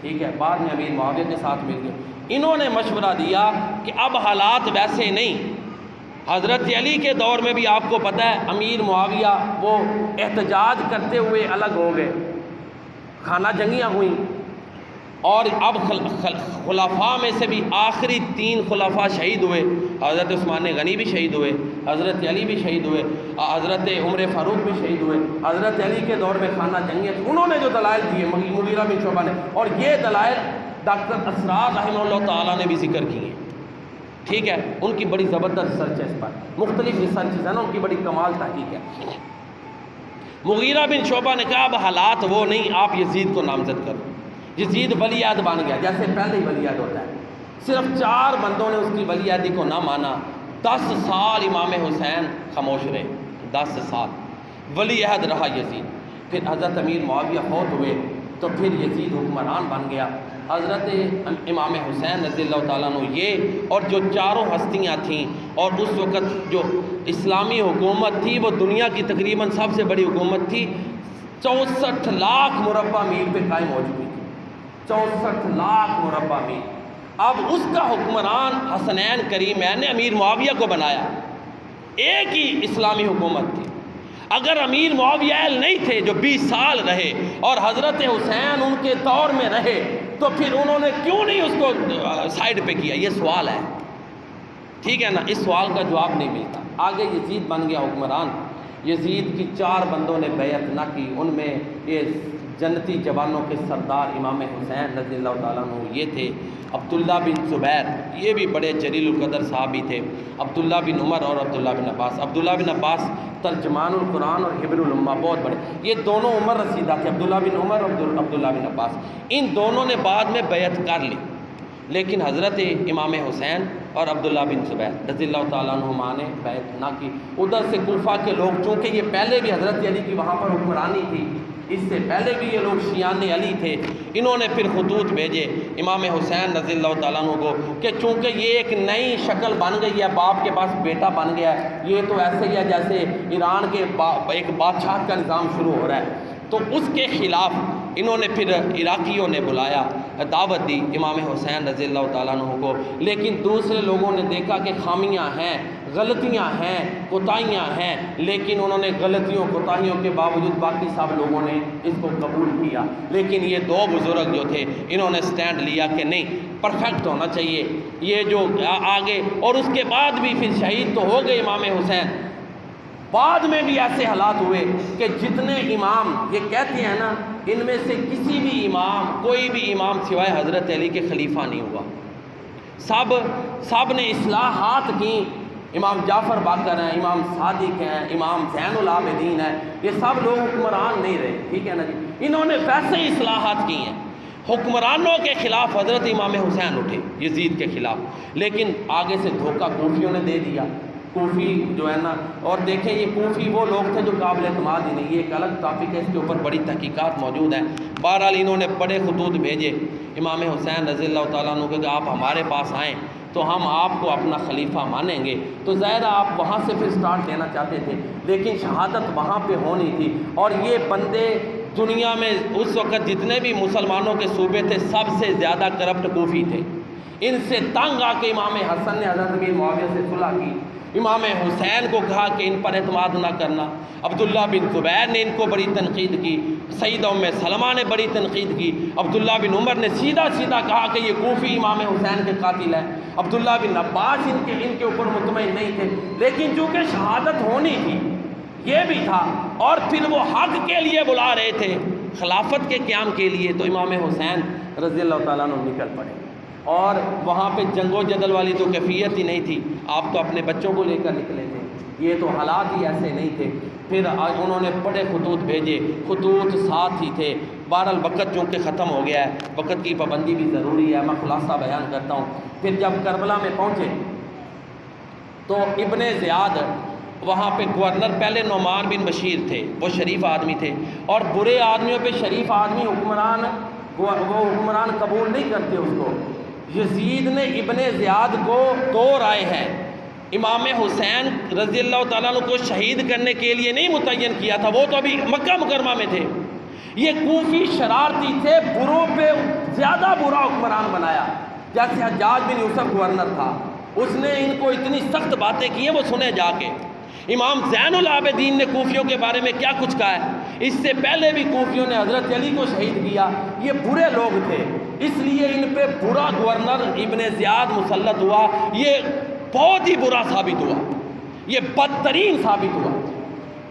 ٹھیک ہے، بعد میں امیر معاویہ کے ساتھ مل گئے۔ انہوں نے مشورہ دیا کہ اب حالات ویسے نہیں، حضرت علی کے دور میں بھی آپ کو پتہ ہے امیر معاویہ وہ احتجاج کرتے ہوئے الگ ہو گئے، خانہ جنگیاں ہوئیں، اور اب خلفاء میں سے بھی آخری 3 خلفاء شہید ہوئے، حضرت عثمان غنی بھی شہید ہوئے، حضرت علی بھی شہید ہوئے، حضرت عمر فاروق بھی شہید ہوئے، حضرت علی کے دور میں خانہ جنگیاں تھیں، انہوں نے جو دلائل دیے مغیرہ بن شعبہ نے، اور یہ دلائل ڈاکٹر اسرار رحمہ اللہ تعالیٰ نے بھی ذکر کی ہیں، ٹھیک ہے، ان کی بڑی زبردست ریسرچ ہے اس پر، مختلف ریسرچز ہیں نا، ان کی بڑی کمال تحقیق ہے۔ مغیرہ بن شعبہ نے کہا اب حالات وہ نہیں، آپ یزید کو نامزد کرو، یزید ولی عہد بن گیا، جیسے پہلے ہی ولی عہد ہوتا ہے، صرف 4 بندوں نے اس کی ولی عہدی کو نہ مانا، 10 سال امام حسین خاموش رہے، 10 سال ولی عہد رہا یزید۔ پھر حضرت امیر معاویہ فوت ہوئے تو پھر یزید حکمران بن گیا، حضرت امام حسین رضی اللہ تعالیٰ عنہ یہ اور جو 4 ہستیاں تھیں، اور اس وقت جو اسلامی حکومت تھی وہ دنیا کی تقریباً سب سے بڑی حکومت تھی، 64 لاکھ مربع میل پہ قائم ہو چکی تھی، 64 لاکھ مربع میل۔ اب اس کا حکمران حسنین کریمین نے امیر معاویہ کو بنایا، ایک ہی اسلامی حکومت تھی، اگر امیر معاویہ نہیں تھے جو 20 سال رہے اور حضرت حسین ان کے دور میں رہے، تو پھر انہوں نے کیوں نہیں اس کو سائیڈ پہ کیا، یہ سوال ہے، ٹھیک ہے نا، اس سوال کا جواب نہیں ملتا۔ آگے یزید بن گیا حکمران، یزید کی 4 بندوں نے بیعت نہ کی، ان میں یہ جنتی جوانوں کے سردار امام حسین رضی اللہ تعالیٰ عنہ یہ تھے، عبداللہ بن زبیر یہ بھی بڑے جلیل القدر صحابی تھے، عبداللہ بن عمر اور عبداللہ بن عباس، عبداللہ بن عباس ترجمان القرآن اور حبر الامہ بہت بڑے، یہ دونوں عمر رسیدہ تھے، عبداللہ بن عمر اور عبداللہ بن عباس، ان دونوں نے بعد میں بیعت کر لی، لیکن حضرت امام حسین اور عبداللہ بن زبیر رضی اللہ تعالیٰ عنہما نے بیعت نہ کی۔ ادھر سے کوفہ کے لوگ، چونکہ یہ پہلے بھی حضرت علی کی وہاں پر حکمرانی تھی، اس سے پہلے بھی یہ لوگ شیعان علی تھے، انہوں نے پھر خطوط بھیجے امام حسین رضی اللہ تعالیٰ عنہ کو کہ چونکہ یہ ایک نئی شکل بن گئی ہے، باپ کے پاس بیٹا بن گیا ہے، یہ تو ایسے ہی ہے جیسے ایران کے ایک بادشاہ کا نظام شروع ہو رہا ہے، تو اس کے خلاف انہوں نے پھر عراقیوں نے بلایا، دعوت دی امام حسین رضی اللہ تعالیٰ عنہ کو، لیکن دوسرے لوگوں نے دیکھا کہ خامیاں ہیں، غلطیاں ہیں، کوتاہیاں ہیں، لیکن انہوں نے غلطیوں کوتاہیوں کے باوجود باقی سب لوگوں نے اس کو قبول کیا، لیکن یہ 2 بزرگ جو تھے انہوں نے سٹینڈ لیا کہ نہیں، پرفیکٹ ہونا چاہیے یہ جو آگے، اور اس کے بعد بھی پھر شہید تو ہو گئے امام حسین، بعد میں بھی ایسے حالات ہوئے کہ جتنے امام یہ کہتے ہیں نا، ان میں سے کسی بھی امام، کوئی بھی امام سوائے حضرت علی کے خلیفہ نہیں ہوا، سب نے اصلاحات کی، امام جعفر باقر ہیں، امام صادق ہیں، امام زین العابدین ہیں، یہ سب لوگ حکمران نہیں رہے، ٹھیک ہے نا جی، انہوں نے ویسے ہی اصلاحات کی ہیں، حکمرانوں کے خلاف حضرت امام حسین اٹھے یزید کے خلاف، لیکن آگے سے دھوکہ کوفیوں نے دے دیا، کوفی جو ہے نا، اور دیکھیں یہ کوفی وہ لوگ تھے جو قابل اعتماد ہی نہیں، یہ ایک الگ ٹاپک ہے، اس کے اوپر بڑی تحقیقات موجود ہیں۔ بہرحال انہوں نے بڑے خطوط بھیجے امام حسین رضی اللہ تعالیٰ عنہ کہ آپ ہمارے پاس آئیں تو ہم آپ کو اپنا خلیفہ مانیں گے، تو ظاہر آپ وہاں سے پھر سٹارٹ لینا چاہتے تھے، لیکن شہادت وہاں پہ ہونی تھی، اور یہ بندے دنیا میں اس وقت جتنے بھی مسلمانوں کے صوبے تھے سب سے زیادہ کرپٹ کوفی تھے، ان سے تنگ آ کے امام حسن نے حضرت امیر معاویہ سے صلح کی، امام حسین کو کہا کہ ان پر اعتماد نہ کرنا، عبداللہ بن زبیر نے ان کو بڑی تنقید کی، سیدہ ام سلمہ نے بڑی تنقید کی، عبداللہ بن عمر نے سیدھا سیدھا کہا کہ یہ کوفی امام حسین کے قاتل ہیں، عبداللہ بن عباس ان کے اوپر مطمئن نہیں تھے، لیکن چونکہ شہادت ہونی تھی یہ بھی تھا، اور پھر وہ حق کے لیے بلا رہے تھے، خلافت کے قیام کے لیے، تو امام حسین رضی اللہ تعالیٰ عنہ نکل پڑے۔ اور وہاں پہ جنگ و جدل والی تو کیفیت ہی نہیں تھی، آپ تو اپنے بچوں کو لے کر نکلے تھے، یہ تو حالات ہی ایسے نہیں تھے۔ پھر انہوں نے بڑے خطوط بھیجے، خطوط ساتھ ہی تھے۔ بہرحال وقت چونکہ ختم ہو گیا ہے، وقت کی پابندی بھی ضروری ہے، میں خلاصہ بیان کرتا ہوں۔ پھر جب کربلا میں پہنچے تو ابن زیاد وہاں پہ گورنر، پہلے نعمان بن بشیر تھے، وہ شریف آدمی تھے، اور برے آدمیوں پہ شریف آدمی وہ حکمران قبول نہیں کرتے اس کو۔ یزید نے ابن زیاد کو 2 رائے ہیں، امام حسین رضی اللہ تعالیٰ عنہ کو شہید کرنے کے لیے نہیں متعین کیا تھا، وہ تو ابھی مکہ مکرمہ میں تھے۔ یہ کوفی شرارتی تھے، بروں پہ زیادہ برا حکمران بنایا، جیسے حجاج بن یوسف گورنر تھا، اس نے ان کو اتنی سخت باتیں کی ہیں، وہ سنے جا کے۔ امام زین العابدین نے کوفیوں کے بارے میں کیا کچھ کہا ہے، اس سے پہلے بھی کوفیوں نے حضرت علی کو شہید کیا، یہ برے لوگ تھے، اس لیے ان پہ برا گورنر ابن زیاد مسلط ہوا، یہ بہت ہی برا ثابت ہوا، یہ بدترین ثابت ہوا۔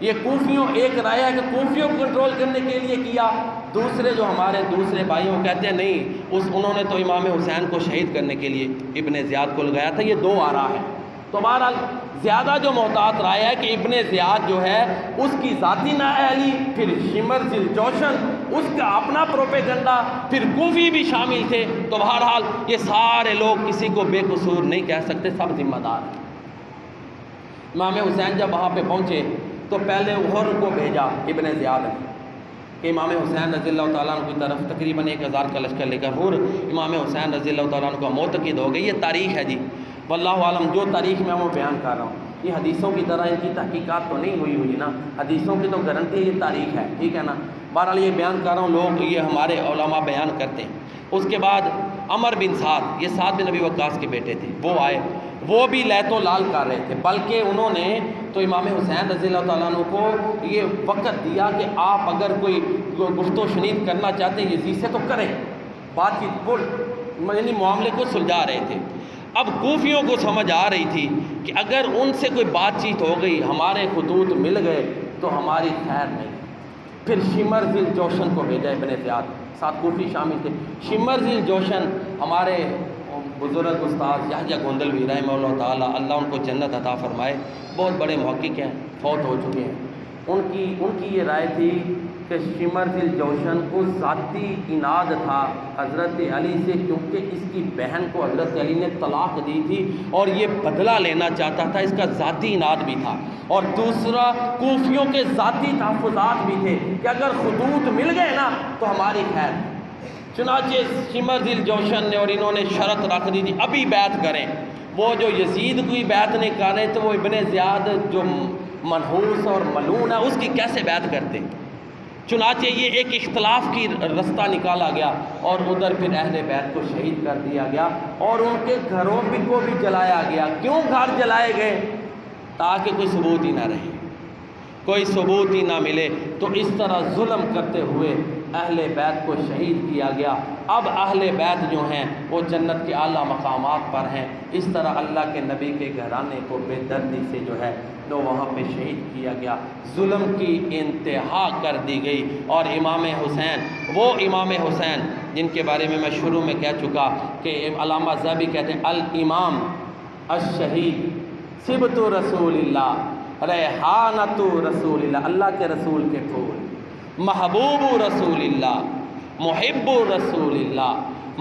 یہ کوفیوں، ایک رائے ہے کہ کوفیوں کو کنٹرول کرنے کے لیے کیا، دوسرے جو ہمارے دوسرے بھائیوں کہتے ہیں نہیں، انہوں نے تو امام حسین کو شہید کرنے کے لیے ابن زیاد کو لگایا تھا۔ یہ 2 آراء ہے۔ تو بہرحال زیادہ جو محتاط رائے ہے کہ ابن زیاد جو ہے اس کی ذاتی نااہلی، پھر شمر ذی الجوشن اس کا اپنا پروپیگنڈا، پھر کوفی بھی شامل تھے۔ تو بہرحال یہ سارے لوگ کسی کو بے قصور نہیں کہہ سکتے، سب ذمہ دار ہیں۔ امام حسین جب وہاں پہ پہنچے تو پہلے حر کو بھیجا ابن زیاد نے کہ امام حسین رضی اللہ تعالیٰ عنہ کی طرف تقریباً 1000 کا لشکر لے کر حر امام حسین رضی اللہ تعالیٰ عنہ کا معتقد ہو گئی۔ یہ تاریخ ہے جی، واللہ عالم، جو تاریخ میں وہ بیان کر رہا ہوں، یہ حدیثوں کی طرح ان کی تحقیقات تو نہیں ہوئی نا، حدیثوں کی تو گارنٹی یہ تاریخ ہے، ٹھیک ہے نا۔ بہرحال یہ بیان کر رہا ہوں، لوگ یہ ہمارے علماء بیان کرتے ہیں۔ اس کے بعد عمر بن سعد، یہ سعد بن نبی وقاص کے بیٹے تھے، وہ آئے، وہ بھی لیت و لال کر رہے تھے، بلکہ انہوں نے تو امام حسین رضی اللہ تعالیٰ عنہ کو یہ وقت دیا کہ آپ اگر کوئی گفت و شنید کرنا چاہتے ہیں یزید سے تو کریں، بات چیت یعنی معاملے کو سلجھا رہے تھے۔ اب کوفیوں کو سمجھ آ رہی تھی کہ اگر ان سے کوئی بات چیت ہو گئی، ہمارے خطوط مل گئے تو ہماری خیر نہیں۔ پھر شمر ذی الجوشن کو بھیجا ابن زیاد، 7 کوفی شامل تھے۔ شمر ذی الجوشن ہمارے بزرگ استاد یحییٰ گوندلوی رحمہ اللہ تعالیٰ، اللہ ان کو جنت عطا فرمائے، بہت بڑے محقق ہیں، فوت ہو چکے ہیں۔ ان کی یہ رائے تھی کہ شمر ذی الجوشن کو ذاتی اناد تھا حضرت علی سے، کیونکہ اس کی بہن کو حضرت علی نے طلاق دی تھی اور یہ بدلہ لینا چاہتا تھا، اس کا ذاتی اناد بھی تھا۔ اور دوسرا کوفیوں کے ذاتی تحفظات بھی تھے کہ اگر خطوط مل گئے نا تو ہماری خیر۔ چنانچہ شمر ذی الجوشن نے اور انہوں نے شرط رکھ دی تھی ابھی بیعت کریں۔ وہ جو یزید کی بیعت نہیں کر رہے تو وہ ابن زیاد جو منحوس اور ملعون ہے اس کی کیسے بیعت کرتے؟ چنانچہ یہ ایک اختلاف کی رستہ نکالا گیا اور ادھر پھر اہل بیت کو شہید کر دیا گیا اور ان کے گھروں کو بھی جلایا گیا۔ کیوں گھر جلائے گئے؟ تاکہ کوئی ثبوت ہی نہ رہے، کوئی ثبوت ہی نہ ملے۔ تو اس طرح ظلم کرتے ہوئے اہل بیت کو شہید کیا گیا۔ اب اہل بیت جو ہیں وہ جنت کے اعلیٰ مقامات پر ہیں۔ اس طرح اللہ کے نبی کے گھرانے کو بے دردی سے جو ہے تو وہاں پہ شہید کیا گیا، ظلم کی انتہا کر دی گئی۔ اور امام حسین، وہ امام حسین جن کے بارے میں شروع میں کہہ چکا کہ علامہ ذہبی کہتے ہیں الامام الشہید صبت رسول اللہ ریحانۃ رسول اللہ، اللہ کے رسول کے پھول، محبوب رسول اللہ، محب رسول اللہ،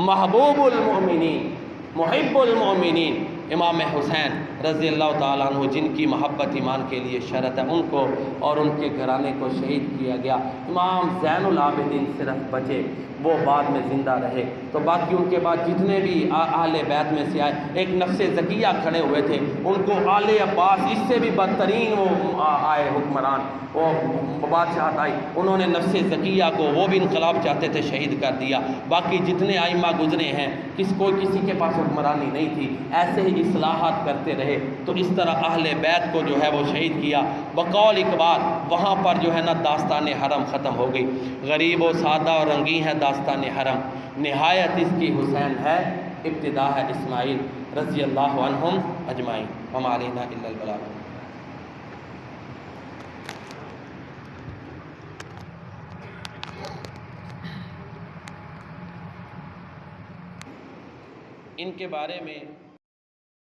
محبوب المؤمنین، محب المؤمنین، امام حسین رضی اللہ تعالیٰ عنہ جن کی محبت ایمان کے لیے شرط ہے، ان کو اور ان کے گھرانے کو شہید کیا گیا۔ امام زین العابدین صرف بچے، وہ بعد میں زندہ رہے۔ تو باقی ان کے بعد جتنے بھی اہل بیت میں سے آئے، ایک نفس زکیہ کھڑے ہوئے تھے، ان کو آل عباس اس سے بھی بدترین وہ آئے حکمران، وہ بادشاہت آئی، انہوں نے نفس زکیہ کو، وہ بھی انقلاب چاہتے تھے، شہید کر دیا۔ باقی جتنے ائمہ گزرے ہیں کوئی کسی کے پاس حکمرانی نہیں تھی، ایسے ہی اصلاحات کرتے رہے، تو اس طرح اہل بیت کو جو ہے وہ شہید کیا۔ بقول اقبال وہاں پر جو ہے نا داستان حرم ختم ہو گئی۔ غریب و سادہ اور رنگین ہے داستان حرم، نہایت اس کی حسین ہے، ابتدا ہے اسماعیل رضی اللہ عنہم اجمعین، وما علینا الا البلاغ۔ ان کے بارے میں